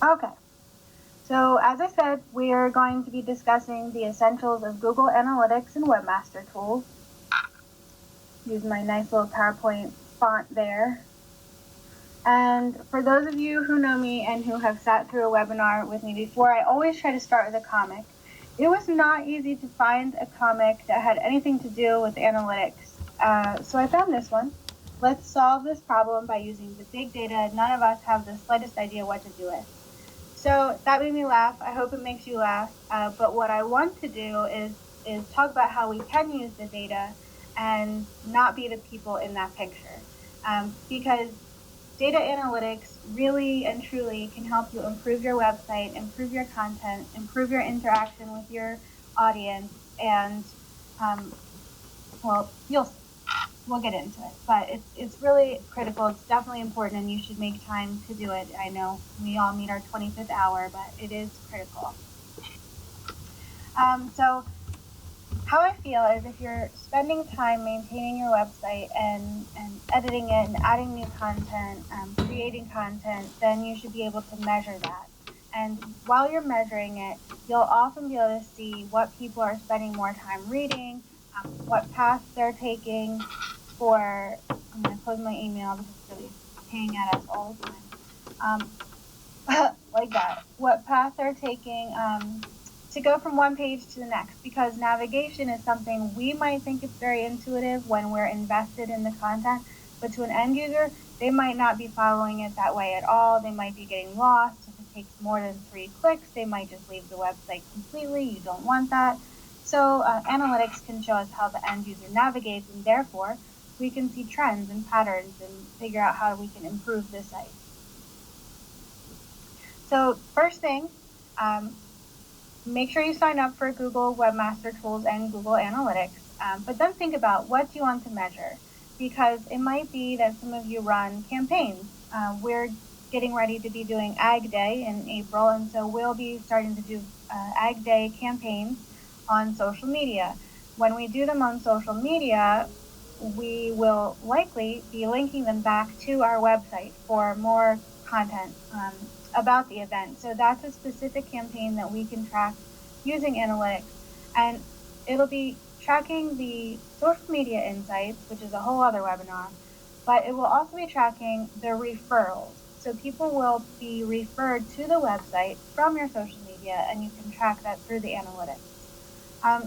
Okay, so as I said, we are going to be discussing the essentials of Google Analytics and WebMaster tools. Use my nice little PowerPoint font there. And for those of you who know me and who have sat through a webinar with me before, I always try to start with a comic. It was not easy to find a comic that had anything to do with analytics. So I found this one. Let's solve this problem by using the big data none of us have the slightest idea what to do with. So that made me laugh. I hope it makes you laugh. But what I want to do is talk about how we can use the data and not be the people in that picture. Because data analytics really and truly can help you improve your website, improve your content, improve your interaction with your audience, and well, we'll get into it. But it's really critical. It's definitely important, and you should make time to do it. I know we all need our 25th hour, but it is critical. So how I feel is if you're spending time maintaining your website and editing it and adding new content, creating content, then you should be able to measure that. And while you're measuring it, you'll often be able to see what people are spending more time reading, what paths they're taking for, I'm going to close my email because it's really pinging at us all the time. Like that, what path they're taking to go from one page to the next, because navigation is something we might think it's very intuitive when we're invested in the content, but to an end user, they might not be following it that way at all. They might be getting lost. If it takes more than 3 clicks, they might just leave the website completely. You don't want that. So analytics can show us how the end user navigates, and therefore we can see trends and patterns and figure out how we can improve the site. So first thing, make sure you sign up for Google WebMaster tools and Google Analytics, but then think about what do you want to measure, because it might be that some of you run campaigns. We're getting ready to be doing Ag Day in April, and so we'll be starting to do Ag Day campaigns on social media. When we do them on social media, we will likely be linking them back to our website for more content about the event. So that's a specific campaign that we can track using analytics, and it'll be tracking the social media insights, which is a whole other webinar, but it will also be tracking the referrals. So people will be referred to the website from your social media, and you can track that through the analytics.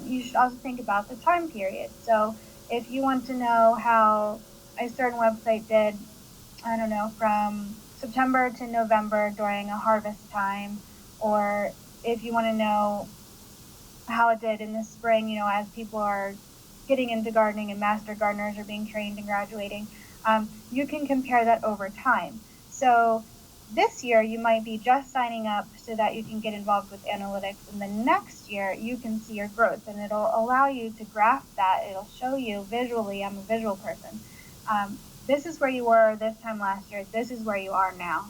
You should also think about the time period. So if you want to know how a certain website did, I don't know, from September to November during a harvest time, or if you want to know how it did in the spring, you know, as people are getting into gardening and master gardeners are being trained and graduating, you can compare that over time. So this year you might be just signing up so that you can get involved with analytics, and the next year you can see your growth, and it'll allow you to graph that. It'll show you visually. I'm a visual person. This is where you were this time last year. This is where you are now.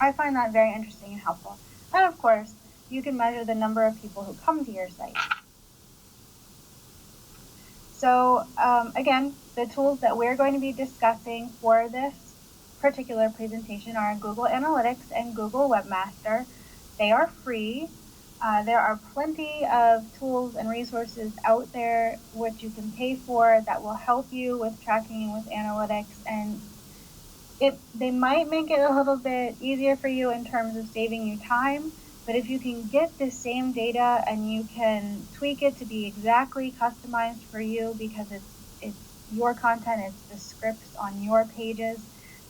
I find that very interesting and helpful. And of course, you can measure the number of people who come to your site. So again, the tools that we're going to be discussing for this particular presentation are Google Analytics and Google WebMaster. They are free. There are plenty of tools and resources out there which you can pay for that will help you with tracking and with analytics, and they might make it a little bit easier for you in terms of saving you time, but if you can get the same data and you can tweak it to be exactly customized for you because it's your content, it's the scripts on your pages,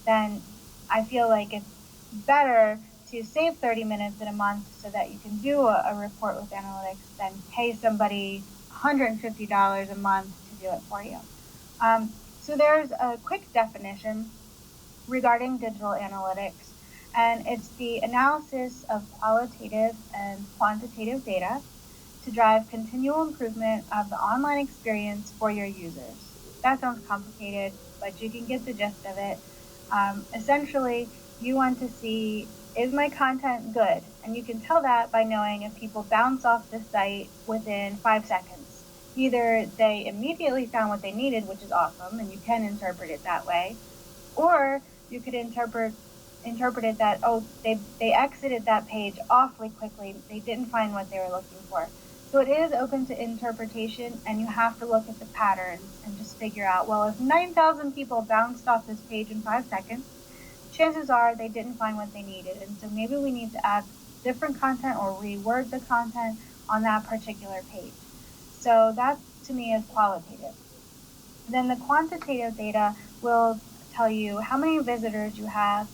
then I feel like it's better to save 30 minutes in a month so that you can do a report with analytics than pay somebody $150 a month to do it for you. So there's a quick definition regarding digital analytics, and it's the analysis of qualitative and quantitative data to drive continual improvement of the online experience for your users. That sounds complicated, but you can get the gist of it. Essentially, you want to see, is my content good? And you can tell that by knowing if people bounce off the site within 5 seconds. Either they immediately found what they needed, which is awesome, and you can interpret it that way, or you could interpret interpreted that, oh, they exited that page awfully quickly. They didn't find what they were looking for. So it is open to interpretation, and you have to look at the patterns and just figure out, well, if 9,000 people bounced off this page in 5 seconds, chances are they didn't find what they needed. And so maybe we need to add different content or reword the content on that particular page. So that, to me, is qualitative. Then the quantitative data will tell you how many visitors you have.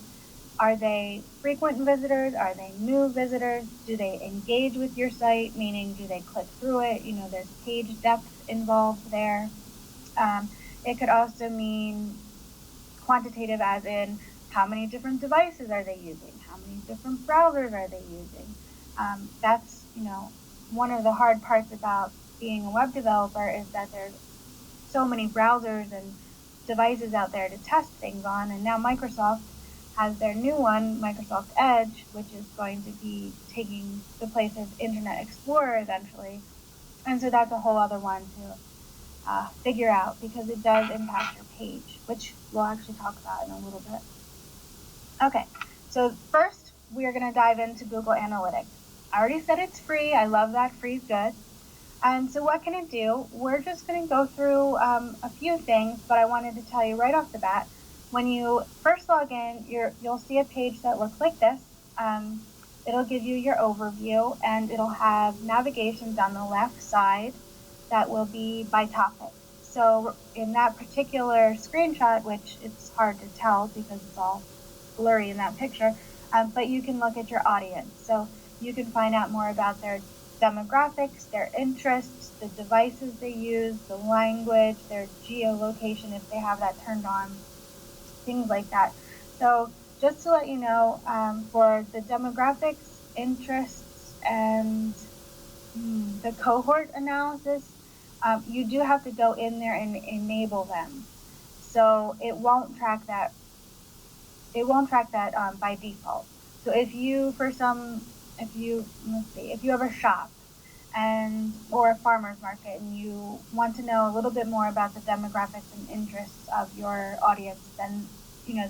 Are they frequent visitors? Are they new visitors? Do they engage with your site? Meaning, do they click through it? You know, there's page depth involved there. It could also mean quantitative as in how many different devices are they using? How many different browsers are they using? That's, you know, one of the hard parts about being a web developer is that there's so many browsers and devices out there to test things on. And now Microsoft has their new one, Microsoft Edge, which is going to be taking the place of Internet Explorer eventually. And so that's a whole other one to figure out, because it does impact your page, which we'll actually talk about in a little bit. Okay, so first we are going to dive into Google Analytics. I already said it's free. I love that. Free is good. And so what can it do? We're just going to go through a few things, but I wanted to tell you right off the bat, when you first log in, you'll see a page that looks like this. It'll give you your overview, and it'll have navigation down the left side that will be by topic. So in that particular screenshot, which it's hard to tell because it's all blurry in that picture, but you can look at your audience. So you can find out more about their demographics, their interests, the devices they use, the language, their geolocation if they have that turned on, things like that. So just to let you know, for the demographics, interests, and the cohort analysis, you do have to go in there and enable them. So it won't track that. It won't track that by default. So if you have a shop or a farmer's market, and you want to know a little bit more about the demographics and interests of your audience, then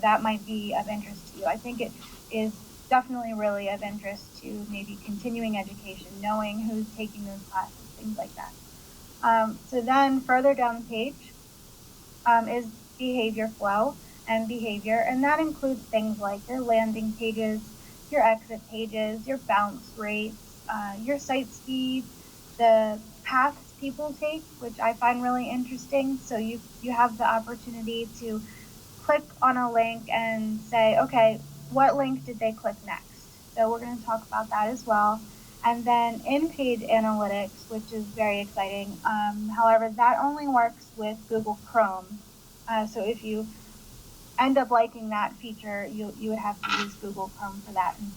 that might be of interest to you. I think it is definitely really of interest to maybe continuing education, knowing who's taking those classes, things like that. So then further down the page is behavior flow and behavior, and that includes things like your landing pages, your exit pages, your bounce rates, your site speed, the paths people take, which I find really interesting. So you have the opportunity to click on a link and say, okay, what link did they click next? So we're going to talk about that as well. And then in-page analytics, which is very exciting. However, that only works with Google Chrome. So if you end up liking that feature, you would have to use Google Chrome for that. And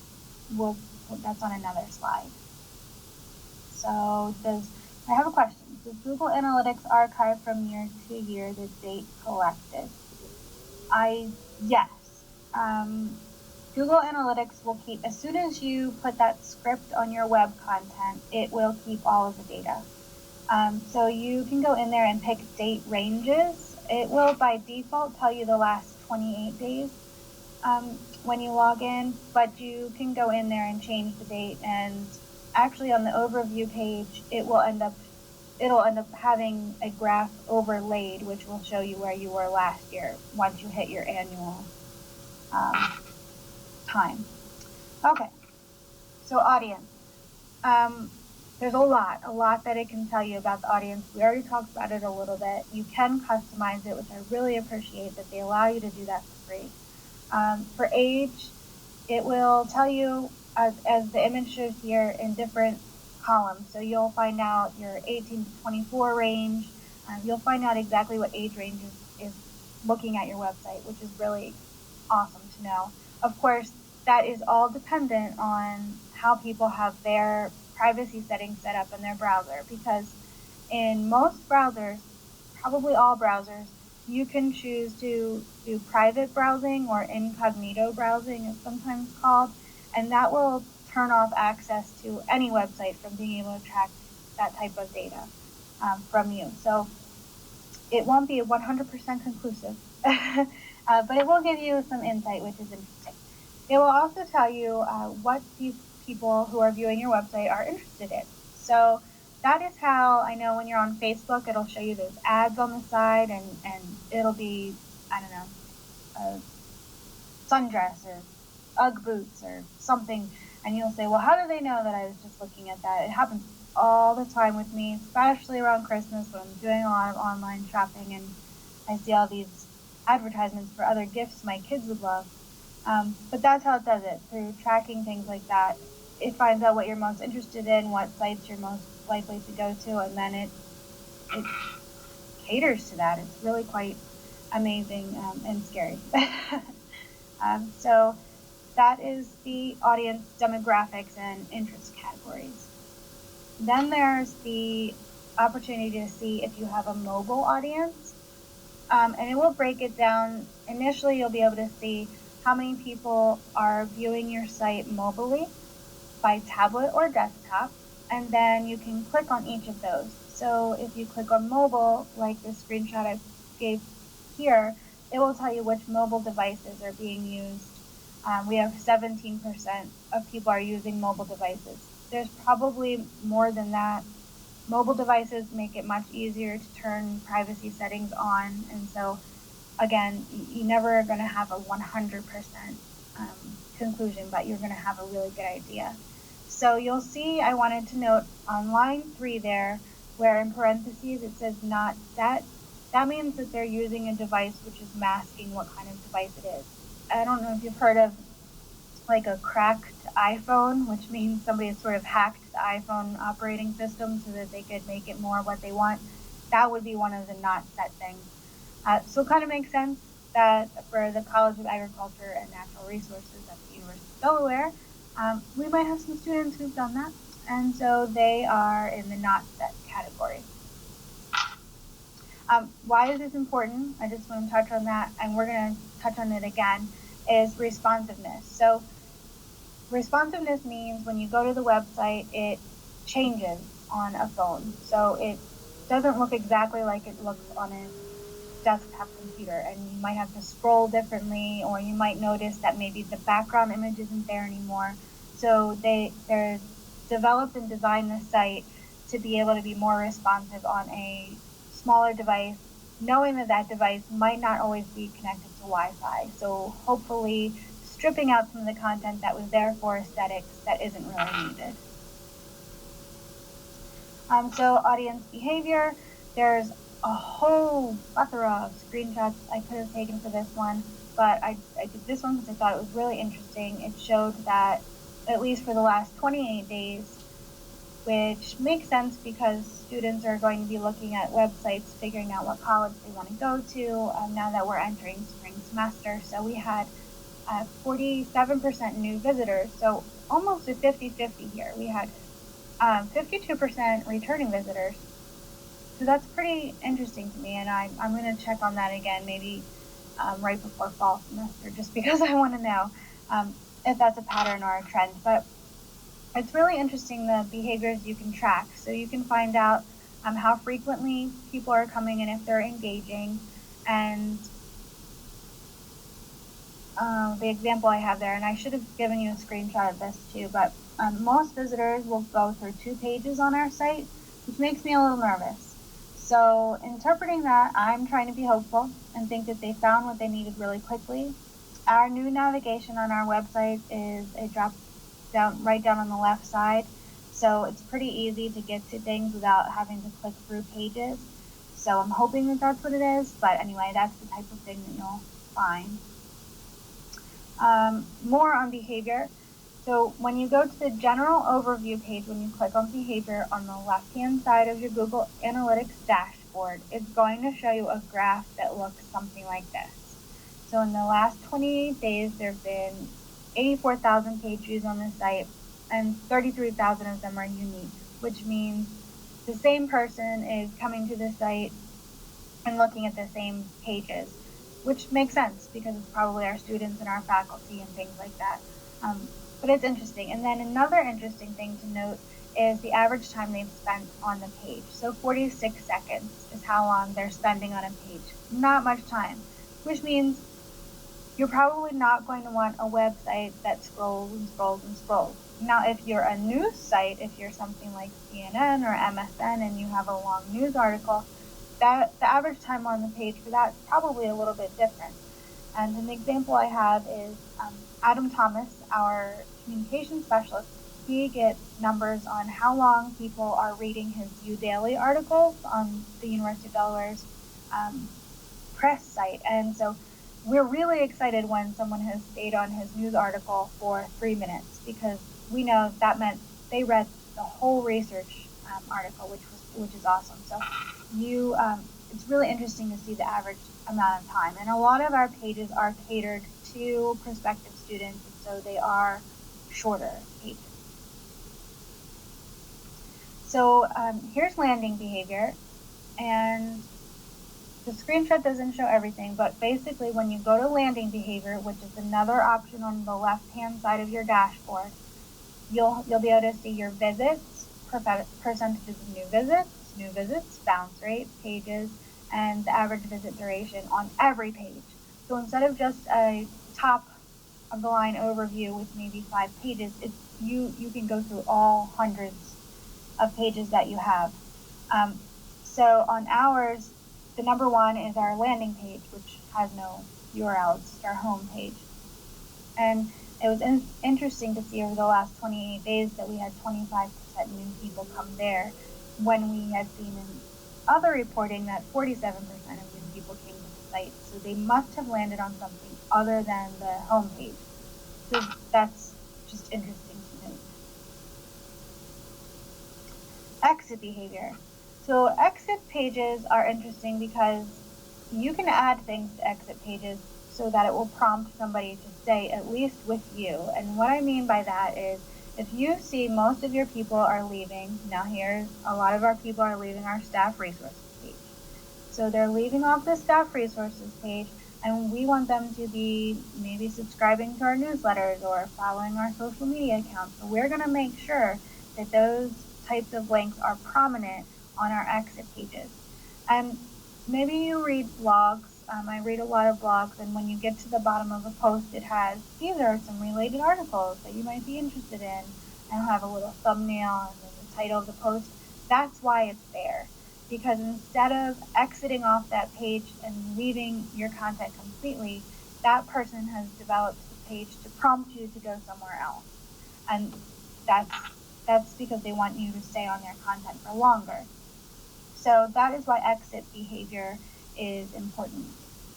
that's on another slide. So I have a question. Does Google Analytics archive from year to year the date collected? Yes. Google Analytics will keep, as soon as you put that script on your web content, it will keep all of the data. So you can go in there and pick date ranges. It will by default tell you the last 28 days when you log in, but you can go in there and change the date, and actually on the overview page, it'll end up having a graph overlaid, which will show you where you were last year once you hit your annual time. Okay, so audience. There's a lot that it can tell you about the audience. We already talked about it a little bit. You can customize it, which I really appreciate that they allow you to do that for free. For age, it will tell you, as the image shows here, in different columns. So you'll find out your 18 to 24 range. You'll find out exactly what age range is looking at your website, which is really awesome to know. Of course, that is all dependent on how people have their privacy settings set up in their browser, because in most browsers, probably all browsers, you can choose to do private browsing, or incognito browsing it's sometimes called, and that will turn off access to any website from being able to track that type of data from you. So it won't be 100% conclusive, but it will give you some insight, which is interesting. It will also tell you what these people who are viewing your website are interested in. So that is how I know when you're on Facebook, it'll show you those ads on the side, and it'll be, I don't know, a sundress or Ugg boots or something, and you'll say, well, how do they know that I was just looking at that? It happens all the time with me, especially around Christmas when I'm doing a lot of online shopping and I see all these advertisements for other gifts my kids would love. But that's how it does it, through tracking things like that. It finds out what you're most interested in, what sites you're most likely to go to, and then it caters to that. It's really quite amazing and scary. So that is the audience demographics and interest categories. Then there's the opportunity to see if you have a mobile audience, and it will break it down. Initially, you'll be able to see how many people are viewing your site mobilely by tablet or desktop, and then you can click on each of those. So if you click on mobile, like the screenshot I gave here, it will tell you which mobile devices are being used. We have 17% of people are using mobile devices. There's probably more than that. Mobile devices make it much easier to turn privacy settings on, and so again, you never are going to have a 100% conclusion, but you're going to have a really good idea. So you'll see I wanted to note on line 3 there, where in parentheses it says not set. That means that they're using a device which is masking what kind of device it is. I don't know if you've heard of like a cracked iPhone, which means somebody has sort of hacked the iPhone operating system so that they could make it more what they want. That would be one of the not set things. So it kind of makes sense that for the College of Agriculture and Natural Resources at the University of Delaware, we might have some students who've done that, and so they are in the not set category. Why is this important? I just want to touch on that, and we're going to touch on it again, is responsiveness. So responsiveness means when you go to the website, it changes on a phone. So it doesn't look exactly like it looks on a desktop computer, and you might have to scroll differently, or you might notice that maybe the background image isn't there anymore. So they're developed and designed the site to be able to be more responsive on a smaller device, knowing that that device might not always be connected to Wi-Fi. So hopefully stripping out some of the content that was there for aesthetics that isn't really needed. So audience behavior, there's a whole plethora of screenshots I could have taken for this one, but I did this one because I thought it was really interesting. It showed that, at least for the last 28 days, which makes sense because students are going to be looking at websites, figuring out what college they want to go to now that we're entering spring semester. So we had 47% new visitors, so almost a 50-50 here. We had 52% returning visitors. So that's pretty interesting to me, and I'm going to check on that again, maybe right before fall semester, just because I want to know if that's a pattern or a trend. But it's really interesting, the behaviors you can track. So you can find out how frequently people are coming and if they're engaging. And the example I have there, and I should have given you a screenshot of this too, but most visitors will go through 2 pages on our site, which makes me a little nervous. So interpreting that, I'm trying to be hopeful and think that they found what they needed really quickly. Our new navigation on our website is a drop down right down on the left side, so it's pretty easy to get to things without having to click through pages. So I'm hoping that that's what it is, but anyway, that's the type of thing that you'll find. More on behavior. So when you go to the general overview page, when you click on behavior on the left-hand side of your Google Analytics dashboard, it's going to show you a graph that looks something like this. So in the last 28 days, there have been 84,000 page views on the site, and 33,000 of them are unique, which means the same person is coming to the site and looking at the same pages, which makes sense because it's probably our students and our faculty and things like that. But it's interesting. And then another interesting thing to note is the average time they've spent on the page. So 46 seconds is how long they're spending on a page. Not much time, which means you're probably not going to want a website that scrolls and scrolls and scrolls. Now, if you're a news site, if you're something like CNN or MSN and you have a long news article, that the average time on the page for that is probably a little bit different. And an example I have is Adam Thomas, our communication specialist. He gets numbers on how long people are reading his U Daily articles on the University of Delaware's press site. And so we're really excited when someone has stayed on his news article for 3 minutes, because we know that meant they read the whole research article, which is awesome. So it's really interesting to see the average amount of time. And a lot of our pages are catered to prospective students, so they are shorter pages. So here's landing behavior, and the screenshot doesn't show everything, but basically when you go to landing behavior, which is another option on the left-hand side of your dashboard, you'll be able to see your visits, percentages of new visits, bounce rate, pages, and the average visit duration on every page. So instead of just a top of the line overview with maybe 5 pages, you can go through all hundreds of pages that you have. So on ours, the number 1 is our landing page, which has no URL, it's just our home page. And it was interesting to see over the last 28 days that we had 25% new people come there, when we had seen in other reporting that 47% of new people came to the site. So they must have landed on something other than the home page. So that's just interesting to note. Exit behavior. So exit pages are interesting because you can add things to exit pages so that it will prompt somebody to stay at least with you. And what I mean by that is, if you see most of your people are leaving, now here's a lot of our people are leaving our staff resources page. So they're leaving off the staff resources page, and we want them to be maybe subscribing to our newsletters or following our social media accounts. So we're going to make sure that those types of links are prominent on our exit pages. And maybe you read blogs. I read a lot of blogs, and when you get to the bottom of a post, it has, these are some related articles that you might be interested in, and it'll have a little thumbnail and then the title of the post. That's why it's there, because instead of exiting off that page and leaving your content completely, that person has developed the page to prompt you to go somewhere else. And that's because they want you to stay on their content for longer. So that is why exit behavior is important.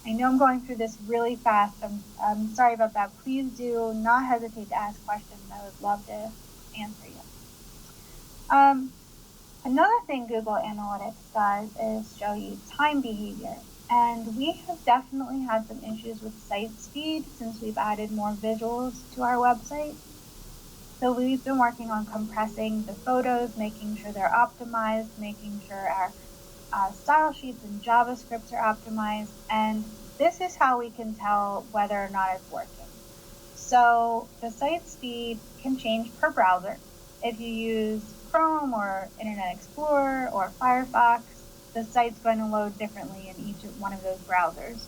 I know I'm going through this really fast. I'm sorry about that. Please do not hesitate to ask questions. I would love to answer you. Another thing Google Analytics does is show you time behavior. And we have definitely had some issues with site speed since we've added more visuals to our website. So we've been working on compressing the photos, making sure they're optimized, making sure our style sheets and JavaScript are optimized, and this is how we can tell whether or not it's working. So the site speed can change per browser. If you use Chrome or Internet Explorer or Firefox, the site's going to load differently in each one of those browsers,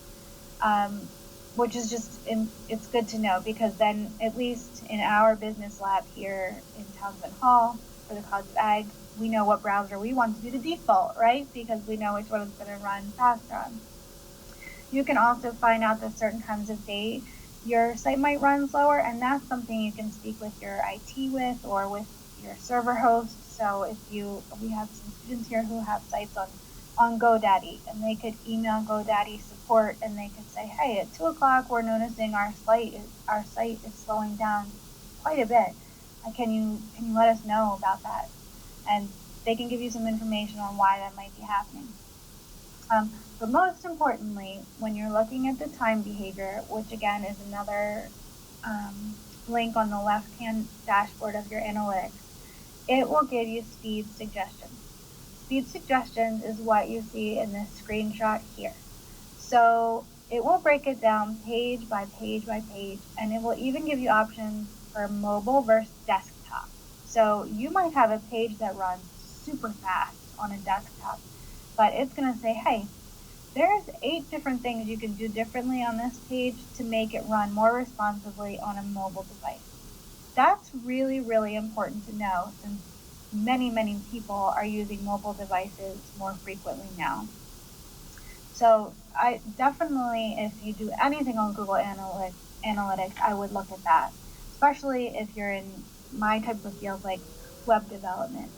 which is just, it's good to know, because then at least in our business lab here in Townsend Hall for the College of Ag, we know what browser we want to be the default, right? Because we know which one is going to run faster on. You can also find out that certain times of day your site might run slower, and that's something you can speak with your IT with or with your server host. So if we have some students here who have sites on GoDaddy, and they could email GoDaddy support and they could say, hey, at 2 o'clock we're noticing our site is slowing down quite a bit. Can you let us know about that? And they can give you some information on why that might be happening. But most importantly, when you're looking at the time behavior, which again is another link on the left-hand dashboard of your analytics, it will give you speed suggestions. Speed suggestions is what you see in this screenshot here. So it will break it down page by page by page, and it will even give you options for mobile versus desktop. So you might have a page that runs super fast on a desktop, but it's going to say, hey, there's 8 different things you can do differently on this page to make it run more responsively on a mobile device. That's really, really important to know, since many, many people are using mobile devices more frequently now. So I definitely, if you do anything on Google Analytics, I would look at that, especially if you're in my type of field like web development.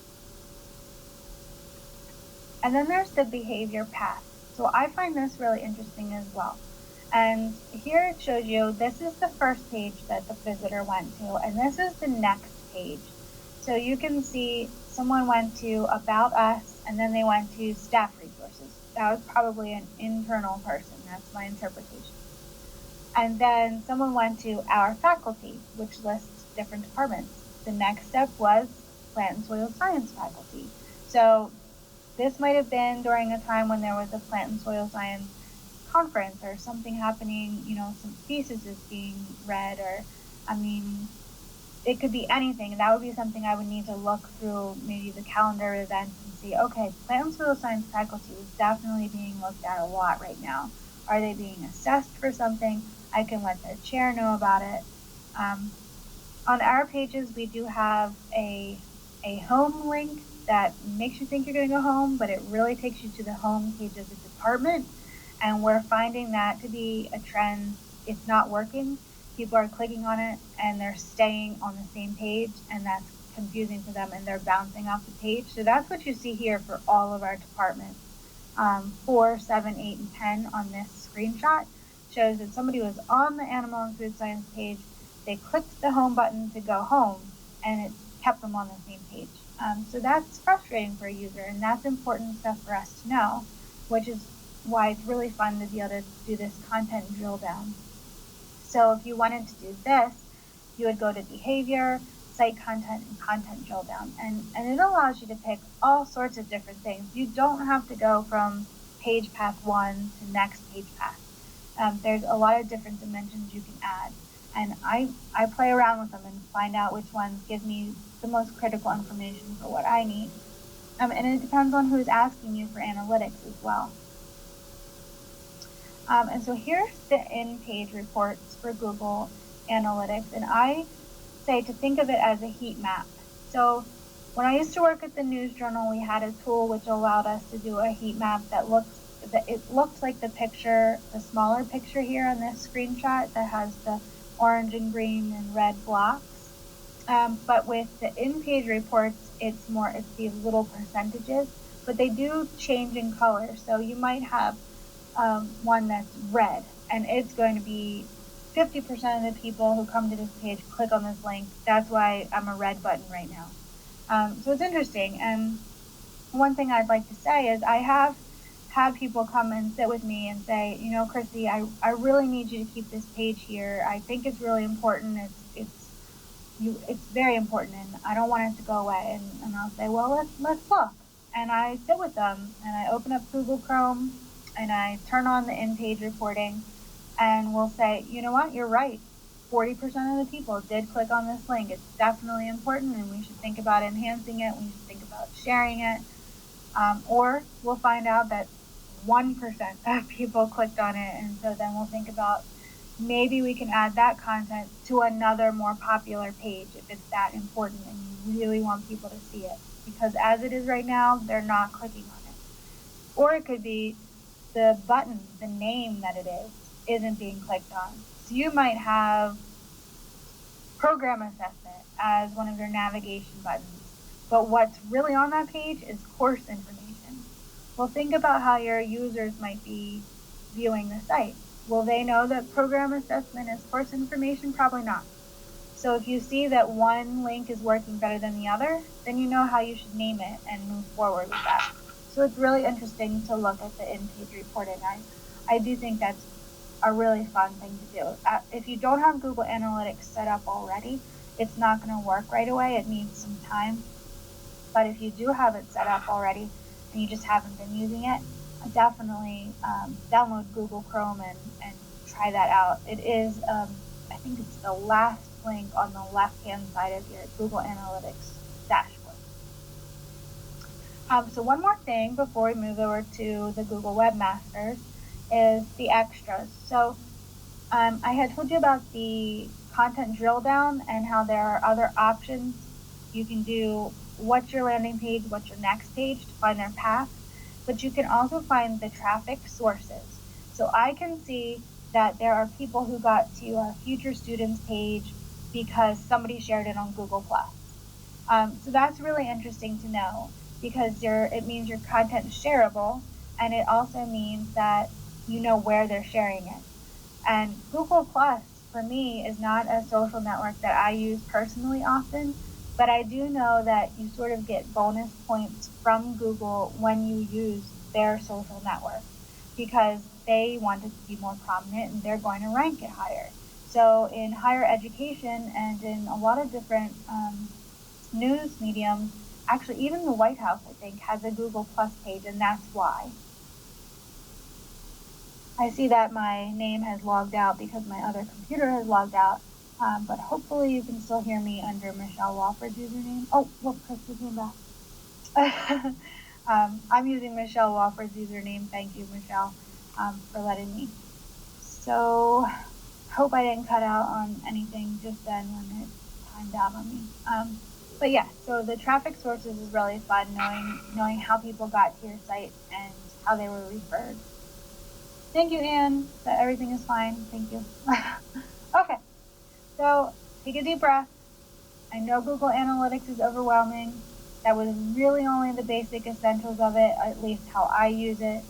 And then there's the behavior path. So I find this really interesting as well. And here it shows you, this is the first page that the visitor went to, and this is the next page. So you can see someone went to About Us, and then they went to Staff Resources. That was probably an internal person. That's my interpretation. And then someone went to Our Faculty, which lists different departments. The next step was Plant and Soil Science faculty. So this might have been during a time when there was a plant and soil science conference or something happening, some thesis is being read, or, it could be anything. And that would be something I would need to look through maybe the calendar of events and see, okay, plant and soil science faculty is definitely being looked at a lot right now. Are they being assessed for something? I can let their chair know about it. On our pages, we do have a home link that makes you think you're going to go home, but it really takes you to the home page of the department. And we're finding that to be a trend. It's not working. People are clicking on it and they're staying on the same page, and that's confusing for them, and they're bouncing off the page. So that's what you see here for all of our departments. 4, 7, 8, and 10 on this screenshot shows that somebody was on the animal and food science page. They clicked the home button to go home, and it kept them on the same page. So that's frustrating for a user, and that's important stuff for us to know, which is why it's really fun to be able to do this content drill down. So if you wanted to do this, you would go to behavior, site content, and content drill down. And it allows you to pick all sorts of different things. You don't have to go from page path 1 to next page path. There's a lot of different dimensions you can add. And I play around with them and find out which ones give me the most critical information for what I need. And it depends on who's asking you for analytics as well. And so here's the in-page reports for Google Analytics. And I say to think of it as a heat map. So when I used to work at the News Journal, we had a tool which allowed us to do a heat map that looked like the picture, the smaller picture here on this screenshot that has the orange and green and red blocks. But with the in-page reports, it's these little percentages, but they do change in color. So you might have one that's red, and it's going to be 50% of the people who come to this page click on this link. That's why I'm a red button right now. So it's interesting. And one thing I'd like to say is I have had people come and sit with me and say, Chrissy, I really need you to keep this page here. I think it's really important. It's very important, and I don't want it to go away. And I'll say, well, let's look. And I sit with them, and I open up Google Chrome, and I turn on the in-page reporting, and we'll say, you know what, you're right. 40% of the people did click on this link. It's definitely important, and we should think about enhancing it. We should think about sharing it. Or we'll find out that 1% of people clicked on it, and so then we'll think about maybe we can add that content to another more popular page if it's that important and you really want people to see it. Because as it is right now, they're not clicking on it. Or it could be the button, the name that it isn't being clicked on. So you might have program assessment as one of your navigation buttons, but what's really on that page is course information. Well, think about how your users might be viewing the site. Will they know that program assessment is course information? Probably not. So if you see that one link is working better than the other, then you know how you should name it and move forward with that. So it's really interesting to look at the in-page reporting. I do think that's a really fun thing to do. If you don't have Google Analytics set up already, it's not going to work right away. It needs some time. But if you do have it set up already and you just haven't been using it, definitely download Google Chrome and try that out. It is, I think it's the last link on the left-hand side of your Google Analytics dashboard. So one more thing before we move over to the Google Webmasters is the extras. So I had told you about the content drill down and how there are other options. You can do what's your landing page, what's your next page to find their path, but you can also find the traffic sources. So I can see that there are people who got to our future students page because somebody shared it on Google+. So that's really interesting to know because it means your content is shareable, and it also means that you know where they're sharing it. And Google Plus, for me, is not a social network that I use personally often, but I do know that you sort of get bonus points from Google when you use their social network because they want it to be more prominent and they're going to rank it higher. So in higher education and in a lot of different news mediums, actually even the White House, I think, has a Google Plus page, and that's why. I see that my name has logged out because my other computer has logged out, but hopefully you can still hear me under Michelle Wofford's username. Oh, look, Chris came back. I'm using Michelle Wofford's username. Thank you, Michelle, for letting me. So, hope I didn't cut out on anything just then when it timed out on me. But yeah, so the traffic sources is really fun, knowing how people got to your site and how they were referred. Thank you, Anne, that everything is fine. Thank you. Okay, so take a deep breath. I know Google Analytics is overwhelming. That was really only the basic essentials of it, at least how I use it.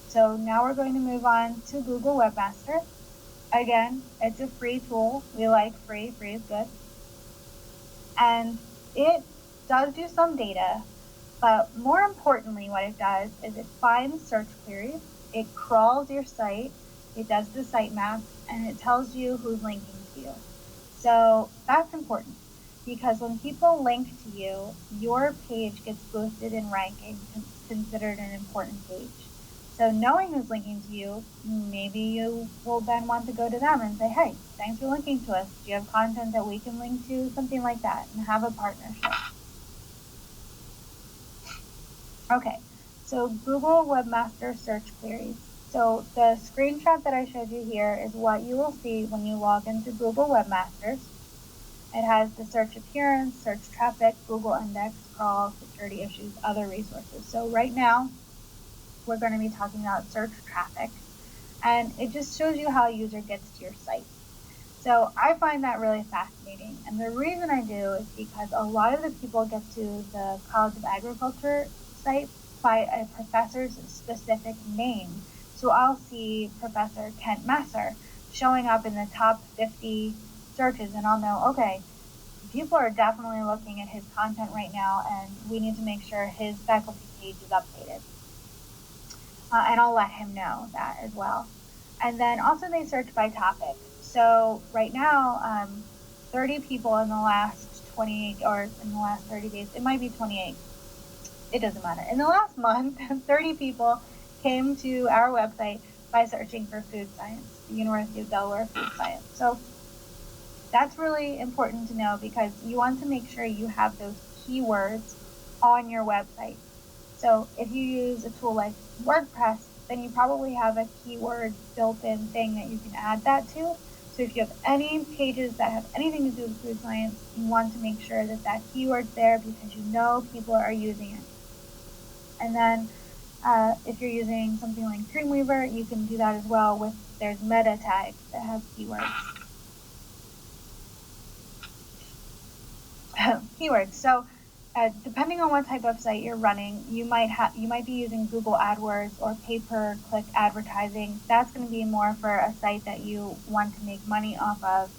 So now we're going to move on to Google Webmaster. Again, it's a free tool. We like free. Free is good. And it does do some data, but more importantly, what it does is it finds search queries, it crawls your site, it does the sitemap, and it tells you who's linking to you. So that's important because when people link to you, your page gets boosted in ranking, considered an important page. So knowing who's linking to you, maybe you will then want to go to them and say, hey, thanks for linking to us. Do you have content that we can link to? Something like that, and have a partnership. Okay, so Google Webmaster search queries. So the screenshot that I showed you here is what you will see when you log into Google Webmasters. It has the search appearance, search traffic, Google index, crawl, security issues, other resources. So right now, we're going to be talking about search traffic, and it just shows you how a user gets to your site. So I find that really fascinating, and the reason I do is because a lot of the people get to the College of Agriculture site by a professor's specific name. So I'll see Professor Kent Masser showing up in the top 50 searches, and I'll know, okay, people are definitely looking at his content right now, and we need to make sure his faculty page is updated. And I'll let him know that as well. And then also they search by topic. So right now, 30 people in the last 28, or in the last 30 days, it might be 28. It doesn't matter. In the last month, 30 people came to our website by searching for food science, the University of Delaware food science. So that's really important to know because you want to make sure you have those keywords on your website. So if you use a tool like WordPress, then you probably have a keyword built-in thing that you can add that to. So if you have any pages that have anything to do with food science, you want to make sure that that keyword's there because you know people are using it. And then if you're using something like Dreamweaver, you can do that as well there's meta tags that have keywords. Keywords. So depending on what type of site you're running, you might be using Google AdWords or pay-per-click advertising. That's going to be more for a site that you want to make money off of.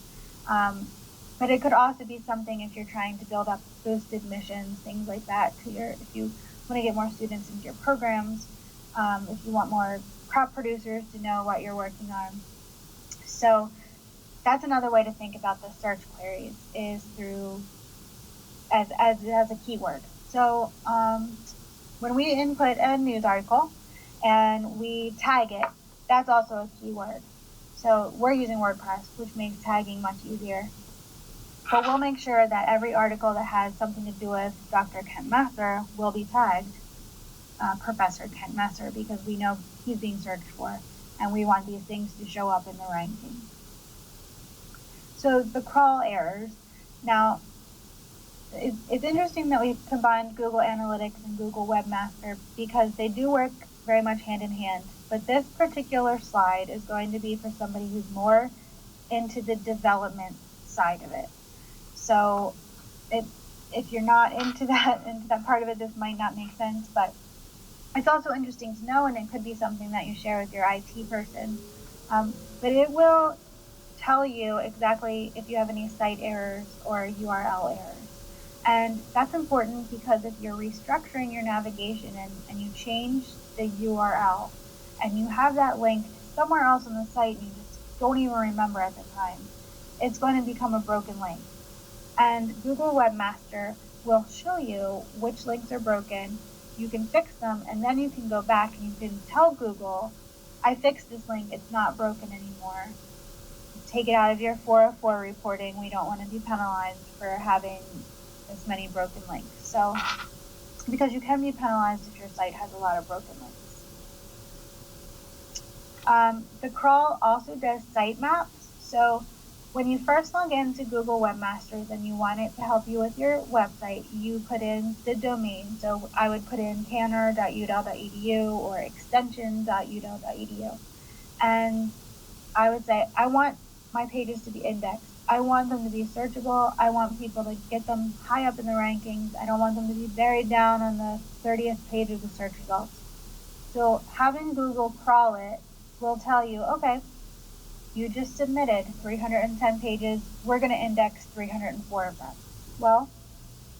But it could also be something if you're trying to build up boosted missions, things like that. If you want to get more students into your programs, if you want more crop producers to know what you're working on. So that's another way to think about the search queries is through as a keyword. So when we input a news article and we tag it, that's also a keyword. So we're using WordPress, which makes tagging much easier. But we'll make sure that every article that has something to do with Dr. Kent Masser will be tagged. Professor Kent Messer, because we know he's being searched for, and we want these things to show up in the ranking. So the crawl errors. Now, it's interesting that we combined Google Analytics and Google WebMaster because they do work very much hand in hand. But this particular slide is going to be for somebody who's more into the development side of it. So if you're not into that part of it, this might not make sense, but it's also interesting to know, and it could be something that you share with your IT person. But it will tell you exactly if you have any site errors or URL errors. And that's important because if you're restructuring your navigation and you change the URL and you have that linked somewhere else on the site and you just don't even remember at the time, it's going to become a broken link. And Google WebMaster will show you which links are broken. You can fix them, and then you can go back and you can tell Google, I fixed this link, it's not broken anymore. Take it out of your 404 reporting. We don't want to be penalized for having this many broken links. So, because you can be penalized if your site has a lot of broken links. The crawl also does sitemaps. So when you first log into Google WebMasters and you want it to help you with your website, you put in the domain. So I would put in tanner.udel.edu or extension.udel.edu. And I would say, I want my pages to be indexed. I want them to be searchable. I want people to get them high up in the rankings. I don't want them to be buried down on the 30th page of the search results. So having Google crawl it will tell you, okay, you just submitted 310 pages. We're going to index 304 of them. Well,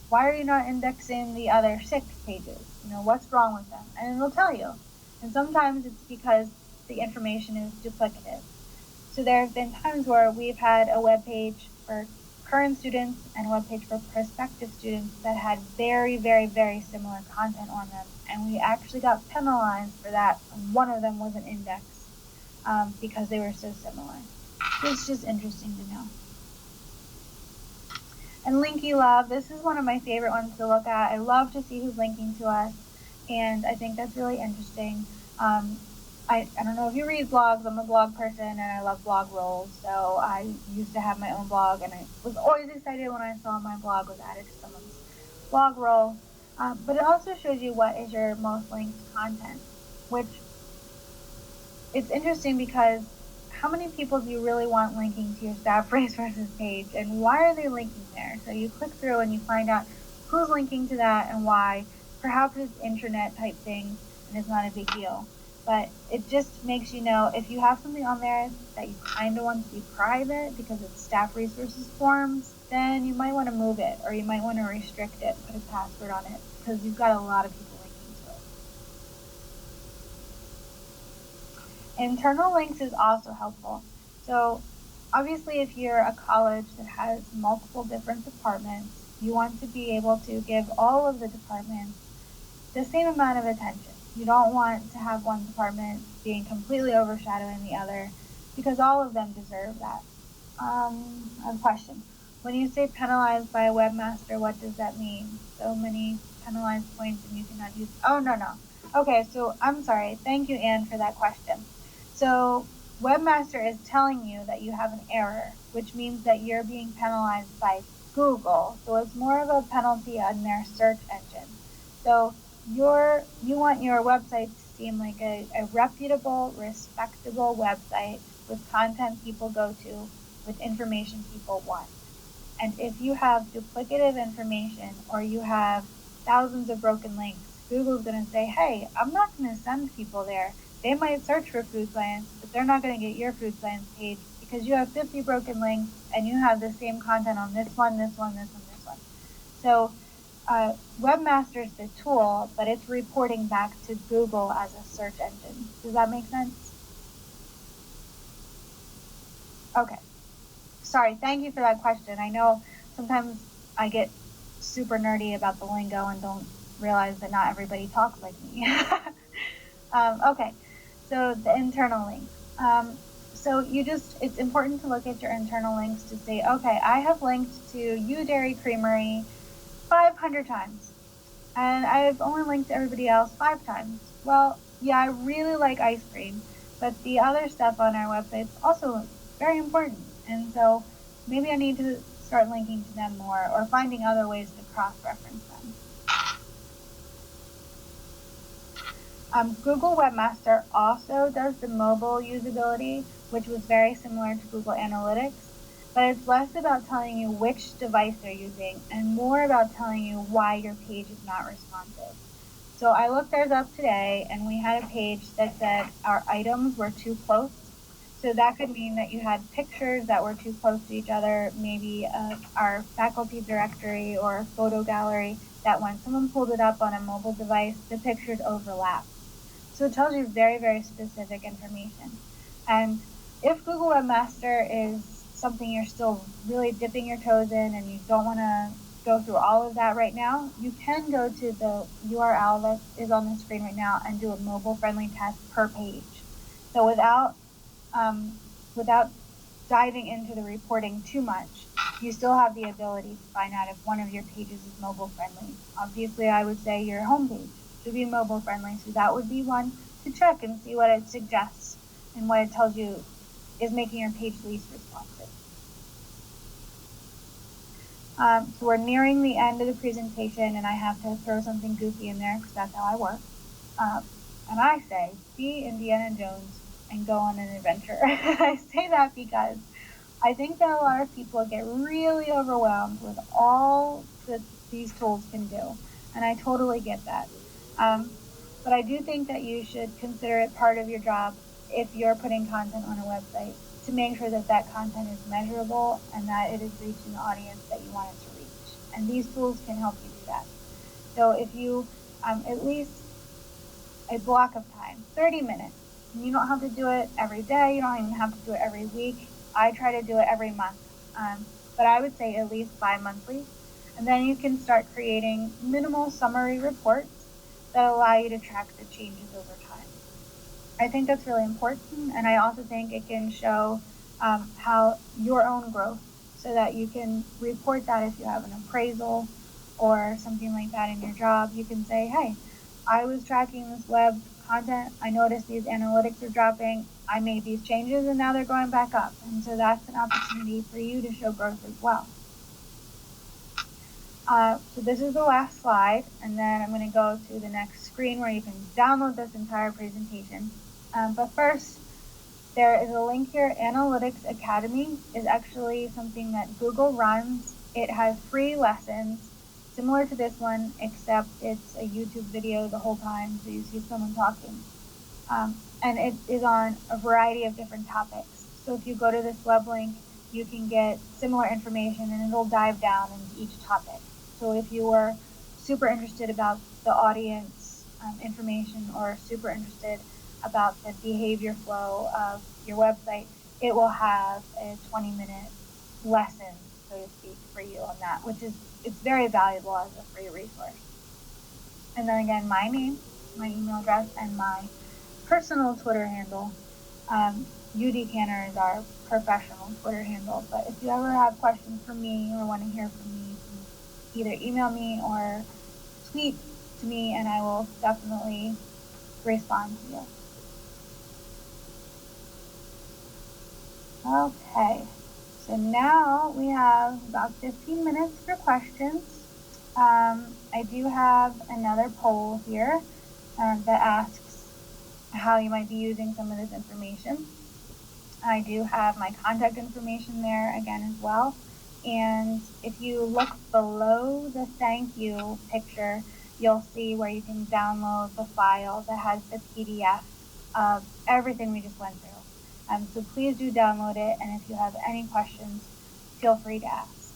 why are you not indexing the other 6 pages? What's wrong with them? And it'll tell you. And sometimes it's because the information is duplicative. So there have been times where we've had a web page for current students and a web page for prospective students that had very, very, very similar content on them. And we actually got penalized for that. One of them wasn't indexed because they were so similar. So it's just interesting to know. And Linky Love, this is one of my favorite ones to look at. I love to see who's linking to us, and I think that's really interesting. I don't know if you read blogs. I'm a blog person, and I love Blogroll. So I used to have my own blog, and I was always excited when I saw my blog was added to someone's Blogroll. But it also shows you what is your most linked content, which it's interesting because how many people do you really want linking to your staff resources page, and why are they linking there? So you click through and you find out who's linking to that and why. Perhaps it's intranet type things, and it's not a big deal. But it just makes you know if you have something on there that you kind of want to be private because it's staff resources forms, then you might want to move it, or you might want to restrict it, put a password on it, because you've got a lot of people linking to it. Internal links is also helpful. So obviously if you're a college that has multiple different departments, you want to be able to give all of the departments the same amount of attention. You don't want to have one department being completely overshadowing the other because all of them deserve that. I have a question. When you say penalized by a webmaster, what does that mean? So many penalized points and you cannot use... Oh, no. Okay, so I'm sorry. Thank you, Anne, for that question. So webmaster is telling you that you have an error, which means that you're being penalized by Google. So it's more of a penalty on their search engine. So you want your website to seem like a reputable, respectable website with content people go to, with information people want. And if you have duplicative information or you have thousands of broken links, Google's going to say, hey, I'm not going to send people there. They might search for food science, but they're not going to get your food science page because you have 50 broken links and you have the same content on this one, this one, this one, this one. So WebMaster is the tool, but it's reporting back to Google as a search engine. Does that make sense? Okay. Sorry, thank you for that question. I know sometimes I get super nerdy about the lingo and don't realize that not everybody talks like me. Okay, so the internal links. So it's important to look at your internal links to say, okay, I have linked to You Dairy Creamery 500 times. And I've only linked to everybody else 5 times. Well, yeah, I really like ice cream, but the other stuff on our website is also very important. And so maybe I need to start linking to them more or finding other ways to cross-reference them. Google WebMaster also does the mobile usability, which was very similar to Google Analytics, but it's less about telling you which device they're using and more about telling you why your page is not responsive. So I looked theirs up today, and we had a page that said our items were too close. So that could mean that you had pictures that were too close to each other, maybe our faculty directory or photo gallery, that when someone pulled it up on a mobile device, the pictures overlap. So it tells you very, very specific information. And if Google Webmaster is something you're still really dipping your toes in and you don't want to go through all of that right now, you can go to the URL that is on the screen right now and do a mobile-friendly test per page. So without diving into the reporting too much, you still have the ability to find out if one of your pages is mobile-friendly. Obviously, I would say your homepage should be mobile-friendly, so that would be one to check and see what it suggests and what it tells you is making your page least responsive. So we're nearing the end of the presentation, and I have to throw something goofy in there because that's how I work. And I say, be Indiana Jones and go on an adventure. I say that because I think that a lot of people get really overwhelmed with all that these tools can do, and I totally get that. But I do think that you should consider it part of your job if you're putting content on a website to make sure that that content is measurable and that it is reaching the audience that you want it to reach. And these tools can help you do that. So if you at least a block of time, 30 minutes, and you don't have to do it every day, you don't even have to do it every week. I try to do it every month, but I would say at least bi-monthly. And then you can start creating minimal summary reports that allow you to track the changes over time. I think that's really important, and I also think it can show how your own growth, so that you can report that if you have an appraisal or something like that in your job. You can say, hey, I was tracking this web content, I noticed these analytics are dropping, I made these changes and now they're going back up. And so that's an opportunity for you to show growth as well. So this is the last slide, and then I'm going to go to the next screen where you can download this entire presentation. But first, there is a link here. Analytics Academy is actually something that Google runs. It has free lessons similar to this one, except it's a YouTube video the whole time, so you see someone talking. And it is on a variety of different topics. So if you go to this web link, you can get similar information and it'll dive down into each topic. So if you were super interested about the audience information or super interested about the behavior flow of your website, it will have a 20-minute lesson, so to speak, for you on that, which is, it's very valuable as a free resource. And then again, my name, my email address, and my personal Twitter handle. UD Canner is our professional Twitter handle, but if you ever have questions for me or want to hear from me, either email me or tweet to me and I will definitely respond to you. Okay, so now we have about 15 minutes for questions. I do have another poll here that asks how you might be using some of this information. I do have my contact information there again as well. And if you look below the thank you picture, you'll see where you can download the file that has the PDF of everything we just went through. So please do download it, and if you have any questions, feel free to ask.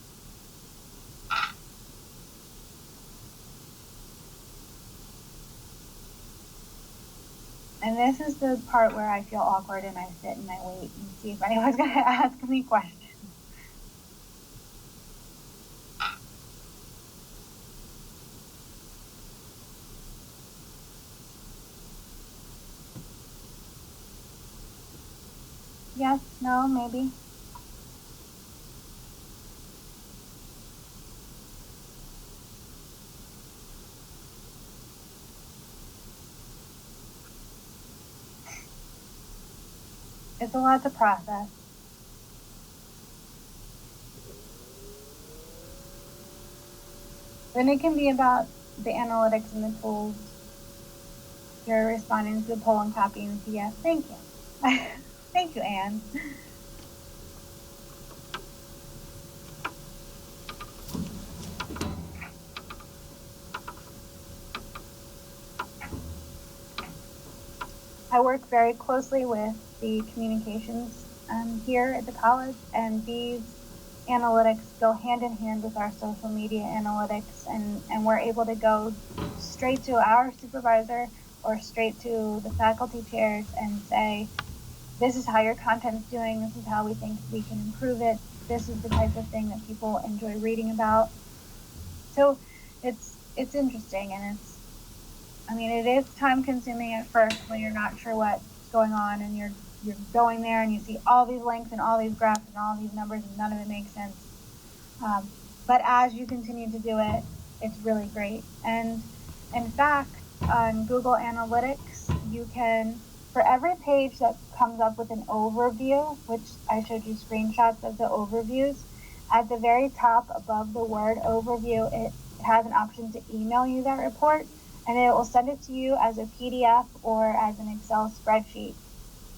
And this is the part where I feel awkward and I sit and I wait and see if anyone's going to ask me questions. Yes, no, maybe. It's a lot to process. Then it can be about the analytics and the tools. You're responding to the poll and copying the PDF. Thank you. Thank you, Anne. I work very closely with the communications here at the college, and these analytics go hand in hand with our social media analytics, and we're able to go straight to our supervisor or straight to the faculty chairs and say, this is how your content's doing, this is how we think we can improve it, this is the type of thing that people enjoy reading about. So it's interesting, and it is time consuming at first when you're not sure what's going on, and you're going there and you see all these links and all these graphs and all these numbers and none of it makes sense. But as you continue to do it, it's really great. And in fact, on Google Analytics, you can, for every page that comes up with an overview, which I showed you screenshots of the overviews, at the very top above the word overview, it has an option to email you that report, and it will send it to you as a PDF or as an Excel spreadsheet.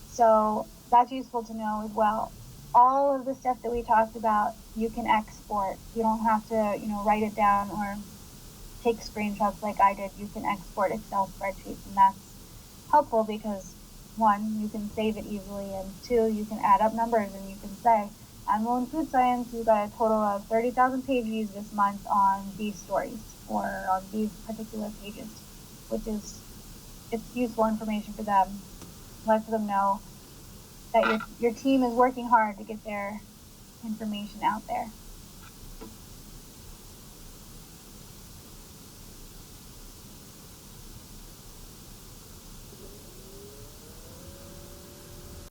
So that's useful to know as well. All of the stuff that we talked about, you can export. You don't have to, write it down or take screenshots like I did. You can export Excel spreadsheets, and that's helpful because, one, you can save it easily, and two, you can add up numbers and you can say, Animal and Food Science, you got a total of 30,000 page views this month on these stories or on these particular pages, which is, it's useful information for them. Let them know that your team is working hard to get their information out there.